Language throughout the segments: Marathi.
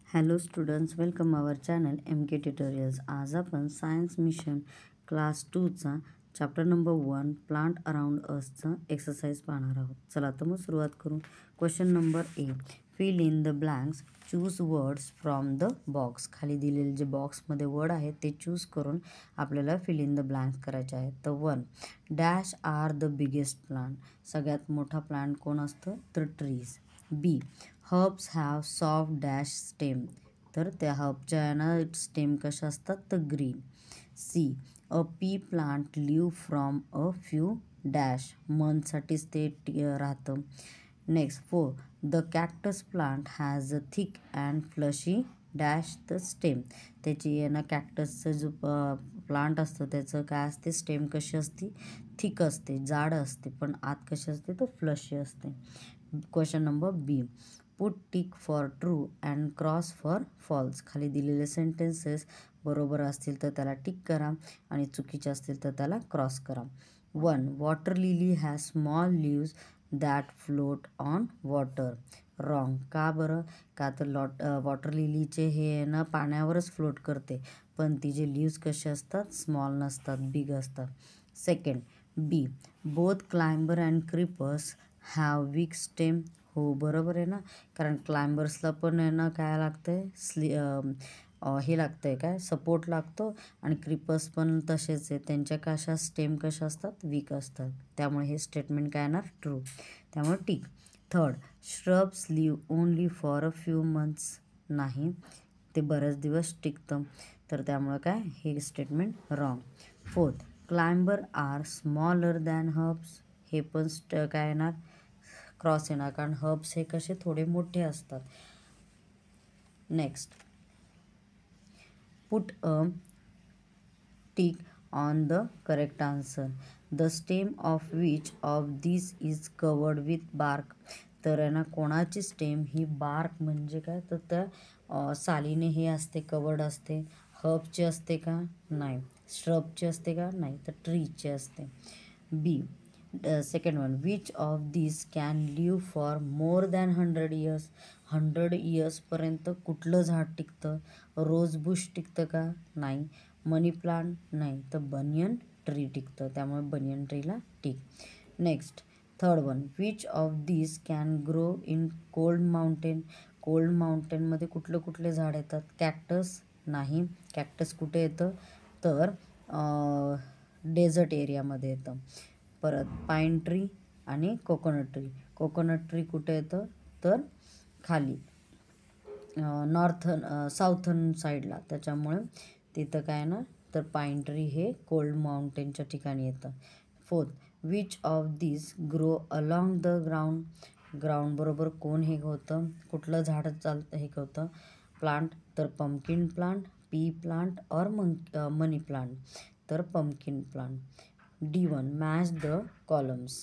Hello students, welcome our channel MK tutorials. आज आपण सायन्स मिशन क्लास 2चा चॅप्टर नंबर 1 प्लांट अराउंड अर्थचं एक्सरसाइज पाहणार आहोत. चला तर मग सुरुवात करू. Question number A, fill in the blanks, choose words from the box. खाली दिलेले जे बॉक्समध्ये वर्ड आहेत ते चूज करून आपल्याला फिल इन द ब्लँक्स करायचे आहेत. तर 1, dash are the biggest plant. सगळ्यात मोठा प्लांट कोण असतं? तर trees. B, herbs have soft dash stem. तर त्या हर्बच्या आहे ना स्टेम कशा असतात? तर green. C, a pea plant live from a few dash. मंथसाठीच ते राहतं. Next 4, the cactus plant has a thick and fleshy dash the stem. त्याची आहे ना कॅक्टसचं जो प्लांट असतं त्याचं काय असते? स्टेम कशी असते? थिक असते, जाड असते, पण आत कशी असते? तर फ्लशी असते. Question number B, put tick for true and cross for false. खाली दिलेले सेंटेन्सेस बरोबर असतील तर त्याला टिक करा आणि चुकीचे असतील तर त्याला क्रॉस करा. 1, water lily has small leaves that float on water. Wrong. का बरं? का तर वॉटर लिलीचे हे आहे ना पाण्यावरच फ्लोट करते, पण तिचे लिव्स कसे असतात? स्मॉल नसतात, बिग असतात. Second B, both climber and creepers have weak stem. हो बरोबर आहे ना, कारण क्लाइंबर्सला पण आहे ना काय लागतंय? हे लागतंय काय? सपोर्ट लागतो. आणि क्रिपर्स पण तसेच आहे, त्यांच्या कशा स्टेम कशा असतात? वीक असतात. त्यामुळे हे स्टेटमेंट काय येणार? ट्रू. त्यामुळे tick. Third, shrubs live only for a few months. नाही, ते बरेच दिवस टिकतं, तर त्यामुळे काय? हे statement wrong. Fourth, climber are smaller than herbs. हे पण काय येणार? क्रॉस येणार, कारण हर्ब्स हे कसे थोडे मोठे असतात. Next, put a tick on the correct answer. The stem of which of this is covered with bark. तर आहे ना कोणाची स्टेम ही बार्क म्हणजे काय? तर त्या सालीने हे असते, कवर्ड असते. हर्बचे असते का? नाही. श्रबचे असते का? नाही. तर ट्रीचे असते. B, second one, which of this can live for more than 100 years. 100 इयर्सपर्यंत कुठलं झाड टिकतं? रोज बुश टिकतं का? नाही. Money plant? नाही. तर बनियन ट्री टिकतं, त्यामुळे बनियन ट्रीला tick. Next, third one, which of this can grow in cold mountain. Cold माउंटेनमध्ये कुठलं कुठले झाड येतात? कॅक्टस? नाही. कॅक्टस कुठे येतं? तर डेझर्ट एरियामध्ये येतं. परत पाईन ट्री आणि कोकोनट ट्री. कोकोनट ट्री कुठे येतं? तर खाली साऊथर्न साईडला, त्याच्यामुळे तिथं काय ना तर पाईन ट्री हे कोल्ड माउंटेनच्या ठिकाणी येतं. Fourth, which of this grow along the ground. Ground बरोबर कोण हे होतं? कुठलं झाड हे होतं? प्लांट. तर पम्पकिन प्लांट, पी प्लांट और मनी प्लांट. तर pumpkin plant. D1, match the columns.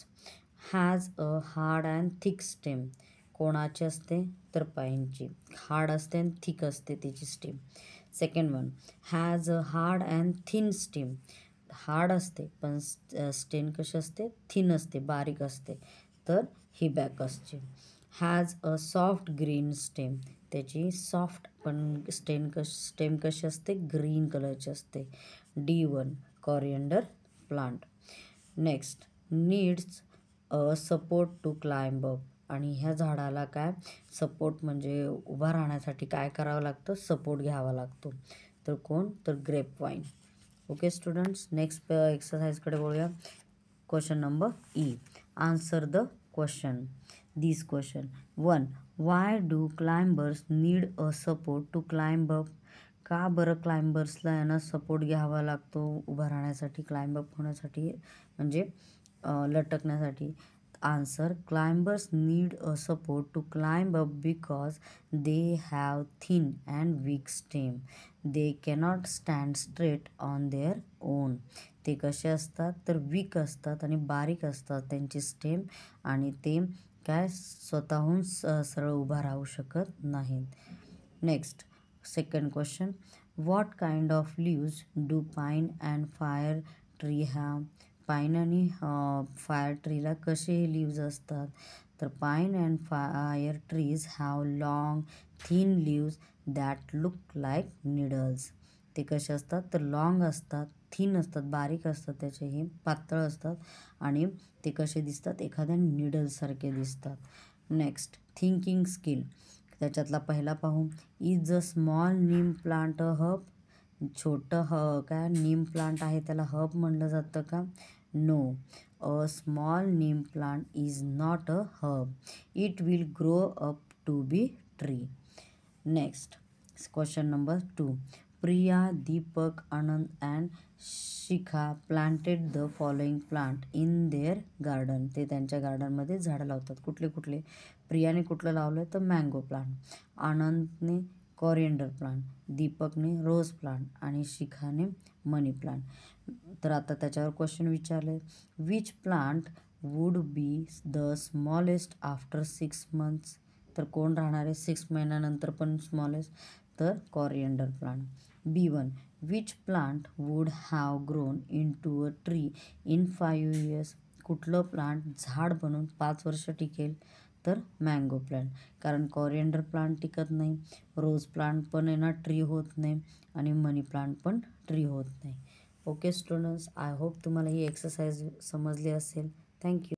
Has a hard and thick stem. कोणाची असते? तर पाईनची. हार्ड असते आणि थिक असते तिची stem. Second one, has a hard and thin stem. Hard असते पण स्टेम कशी असते? थिन असते, बारीक असते. तर हिबॅकसची. Has a soft green stem. त्याची सॉफ्ट पण स्टेम कशी असते? ग्रीन कलरची असते. D1, coriander plant. Next, needs a support to climb up. आणि ह्या झाडाला काय सपोर्ट म्हणजे उभा राहण्यासाठी काय करावं लागतं? सपोर्ट घ्यावा लागतो. तर कोण? तर grape vine. Okay students, next एक्सरसाइजकडे बोलूया. Question number E, answer the question. This question. 1, why do climbers need a support to climb up. का बरं क्लाइंबर्सला आहे ना सपोर्ट घ्यावा लागतो उभा राहण्यासाठी, क्लाइंब अप होण्यासाठी, म्हणजे लटकण्यासाठी? Answer, climbers need a support to climb up because they have thin and weak stem. They cannot stand straight on their own. ते कसे असतात? तर वीक असतात आणि बारीक असतात त्यांची स्टेम, आणि ते काय स्वतःहून सरळ उभा राहू शकत नाहीत. Next, second question. What kind of leaves do pine and fir tree have. Pine आणि फायर ट्रीला कसे लिव्ज असतात? तर pine and fir trees have long thin leaves that look like needles. ते कसे असतात तर लॉंग असतात, थिन असतात, बारीक असतात, त्याचे हे पातळ असतात आणि ते कसे दिसतात एखाद्या निडलसारखे दिसतात. Next thinking skill. त्याच्यातला पहिला पाहू. Is a small neem plant a hub. छोटं काय नीम प्लांट आहे त्याला हब म्हणलं जातं का? No, a small neem plant is not a herb. It will grow up to be tree. Next question number 2. Priya, Deepak, Anand and Shikha planted the following plant in their garden. ते त्यांच्या गार्डनमध्ये झाडं लावतात. कुठले कुठले? प्रियाने कुठलं लावलं तर मँगो प्लांट, आनंदने कॉरिएंडर प्लांट, दीपकने रोज प्लांट आणि शिखाने मनी प्लांट. तर आता त्याच्यावर क्वेश्चन विचारले. Which plant would be the smallest after 6 months. तर कोण राहणार आहे 6 महिन्यानंतर पण स्मॉलेस्ट? तर coriander plant. B1. Which plant would have grown into a tree in 5 years. कुठलं प्लांट झाड बनून 5 वर्ष टिकेल? तर मँगो प्लांट. कारण कॉरिएंडर प्लांट टिकत नाही, रोज प्लांट पण आहे ना ट्री होत नाही आणि मनी प्लांट पण ट्री होत नाही. ओके स्टुडंट्स, आय होप तुम्हाला ही एक्सरसाइज समजली असेल. थँक्यू.